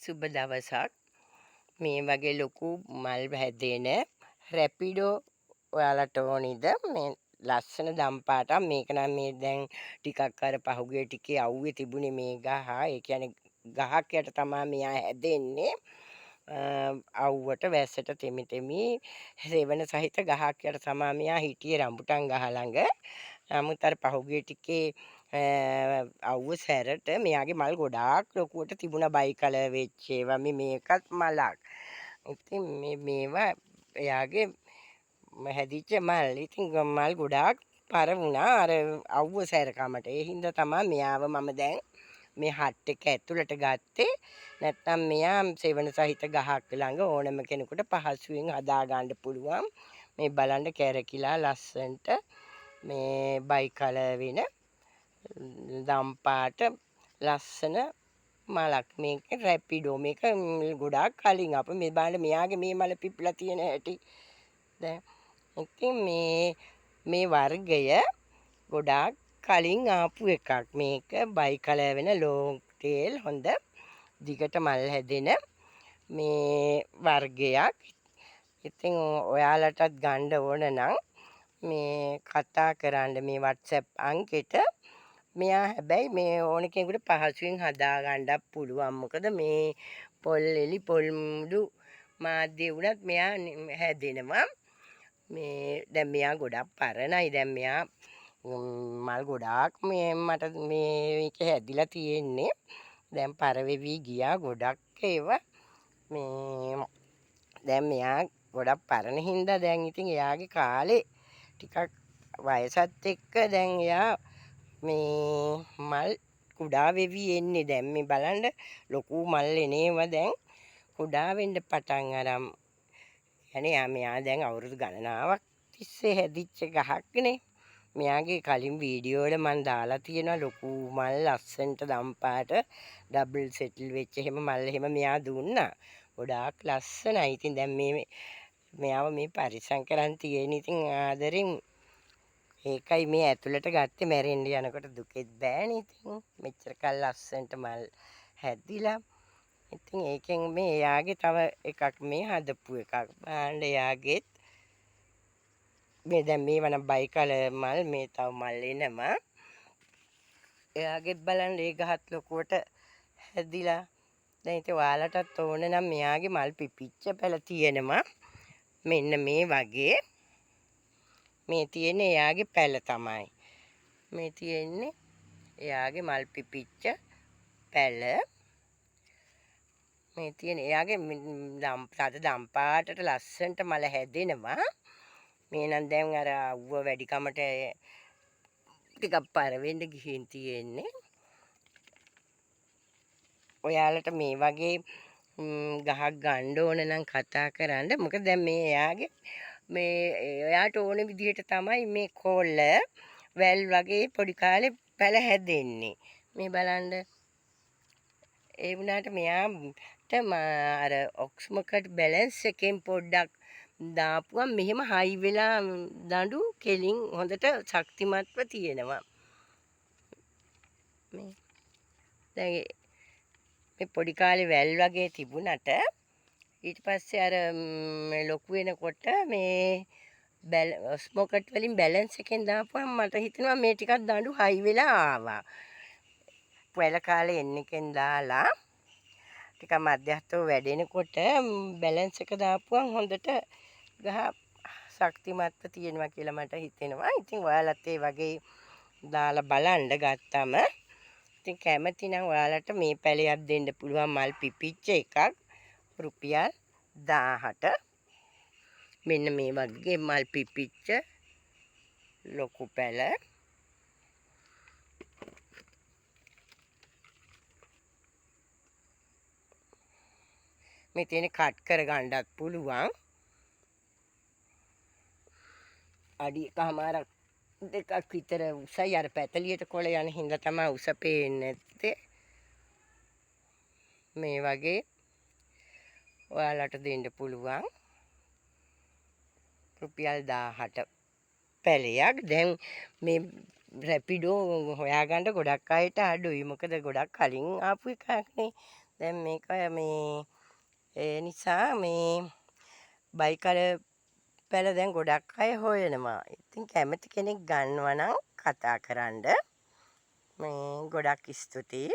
සුබ දවසක්. මේ වගේ ලොකු මල් හැදෙන රැපිඩෝ ඔයාලට ඕනිද? මේ ලස්සන දම් පාටක්. මේක නම් මේ දැන් ටිකක් අර පහුගිය ටිකේ අවුවේ තිබුණේ මේ ගහ. ඒ කියන්නේ ගහක් යට තමයි මෙයා හැදෙන්නේ. අවුවට වැස්සට තෙමි තෙමි සෙවණ සහිත ගහක් යට තමයි මෙයා හිටියේ රඹුටන් ගහ ළඟ. නමුත් අර පහුගිය ටිකේ අවුව සැරට මෙයාගේ මල් ගොඩාක් ලොකුවට තිබුණා බයි කලර් වෙච්ච ඒවා. මේකත් මලක්. ඉතින් මේවා එයාගේ හැදිච්ච මල්. ඉතින් මල් ගොඩාක් පර වුණා අර අවුව සැරකමට. ඒ හින්දා තමයි මෙයාව මම දැන් මේ හට් එක ඇතුළට ගත්තේ. නැත්තම් මෙයා සෙවණ සහිත ගහක් ළඟ ඕනම කෙනෙකුට පහසුවෙන් හදා ගන්න පුළුවන්. මේ බලන්න කැරකිලා ලස්සන්ට මේ බයි කලර් වෙන දම් පාට ලස්සන මලක්. මේක රැපිඩෝ. මේක ගොඩාක් කලින් අප මේ බලන්න මෙයාගේ මේ මල පිපිලා තියෙන හැටි. දැන් ඉතින් මේ වර්ගය ගොඩාක් කලින් ආපු එකක්. මේක බයි කලර් වෙන ලෝන් ටේල් හොඳ දිගට මල් හැදෙන මේ වර්ගයක්. ඉතින් ඔයාලටත් ගන්න ඕන නම් මේ කතා කරන්න මේ WhatsApp අංකෙට. මෙයා හැබැයි මේ ඕන කෙනෙකුට පහසුවෙන් හදා ගන්නත් පුළුවන්. මොකද මේ පොල් එලි පොල් මුඩු මාධ්‍ය වුණත් මෙයා හැදෙනවා. මේ දැන් මෙයා ගොඩක් පරණයි. දැන් මෙයා මල් ගොඩාක් මට මේක හැදිලා තියෙන්නේ. දැන් පර වෙවි ගියා ගොඩක් ඒවා. මේ දැන් මෙයා ගොඩක් පරණ හින්දා දැන් ඉතින් එයාගේ කාලේ ටිකක් වයසත් එක්ක දැන් එයා මේ මල් කුඩා වෙවි එන්නේ. දැන් මේ බලන්න ලොකු මල් එනේවා දැන් කුඩා වෙන්න පටන් අරන්. يعني මෙයා දැන් අවුරුදු ගණනාවක් තිස්සේ හැදිච්ච ගහක්නේ. මෙයාගේ කලින් වීඩියෝ වල මම දාලා තියෙනවා ලොකු මල් ලස්සනට දම් පාට ඩබල් සෙටල් වෙච්ච එහෙම මල් එහෙම මෙයා දුන්නා. ගොඩාක් ලස්සනයි. ඉතින් දැන් මෙයාව මේ පරිසම් කරන් තියෙන ඉතින් ආදරෙන් ඒකයි මේ ඇතුළට ගත්තේ. මැරෙන්න යනකොට දුකෙත් බෑනේ. ඉතින් මෙච්චර කල් ලස්සනට මල් හැදිලා. ඉතින් ඒකෙන් මේ එයාගේ තව එකක් මේ හදපු එකක්. බලන්න එයාගෙත් මේ දැන් මේවනම් බයි කලර් මල්. මේ තව මල් එනවා. එයාගෙත් බලන්න ඒ ගහත් ලොකුවට හැදිලා. දැන් ඉතින් ඔයාලටත් ඕන නම් මෙයාගේ මල් පිපිච්ච පැල තියෙනවා. මෙන්න මේ වගේ. මේ තියෙන්නේ එයාගේ පැල තමයි. මේ තියෙන්නේ එයාගේ මල් පිපිච්ච පැල. මේ තියෙන එයාගේ දම් පාටට ලස්සනට මල හැදෙනවා. මේ නම් දැන් අර අවුව වැඩිකමට ටිකක් පර වෙන්න ගිහින් තියෙන්නේ. ඔයාලට මේ වගේ ගහක් ගන්න ඕන නම් කතා කරන්න. මොකද දැන් මේ එයාගේ මේ එයාට ඕන විදිහට තමයි මේ කොළ වැල් වගේ පොඩි කාලේ පැල හැදෙන්නේ. මේ බලන්න. ඒ වුණාට මෙයාට අර ඔක්ස්මකට් බැලන්ස් එකෙන් පොඩ්ඩක් දාපුවම මෙහෙම හයි වෙලා දඬු කෙලින් හොඳට ශක්තිමත්ව තියෙනවා. මේ දැන් මේ පොඩි කාලේ වැල් වගේ තිබුණට ඊට පස්සේ අර ලොකු වෙනකොට මේ ස්මොකට් වලින් බැලන්ස් එකෙන් දාපුවම මට හිතෙනවා මේ ටිකක් දඬු හයි වෙලා ආවා. වැල කාලේ එන්නකෙන් දාලා ටිකක් මධ්‍යස්ථව වැඩෙනකොට බැලන්ස් එක දාපුවම හොඳට ගහ ශක්තිමත්ව තියෙනවා කියලා මට හිතෙනවා. ඉතින් ඔයාලත් ඒ වගේ දාලා බලන්න ගත්තම ඉතින් කැමති නම් ඔයාලට මේ පැලයක් දෙන්න පුළුවන් මල් පිපිච්ච එකක් රුපියල් 1000ට. මෙන්න මේ වගේ මල් පිපිච්ච ලොකු පැල. මේ තියෙන කට් කර ගන්නත් පුළුවන්. අඩි එකමාරක් දෙකක් විතර උසයි. අර පැතලියට කොළ යන හින්දා තමයි උස පේන්නේ නැත්තේ. මේ වගේ ඔයාලට දෙන්න පුළුවන් රුපියල් 1000ට පැලයක්. දැන් මේ රැපිඩෝ හොයාගන්න ගොඩක් අයට අඩුයි. මොකද ගොඩක් කලින් ආපු එකක්නේ. දැන් මේක මේ ඒ නිසා මේ බයිකල පැල දැන් ගොඩක් අය හොයනවා. ඉතින් කැමති කෙනෙක් ගන්නවා නම් කතා කරන්න. මේ ගොඩක් ස්තුතියි.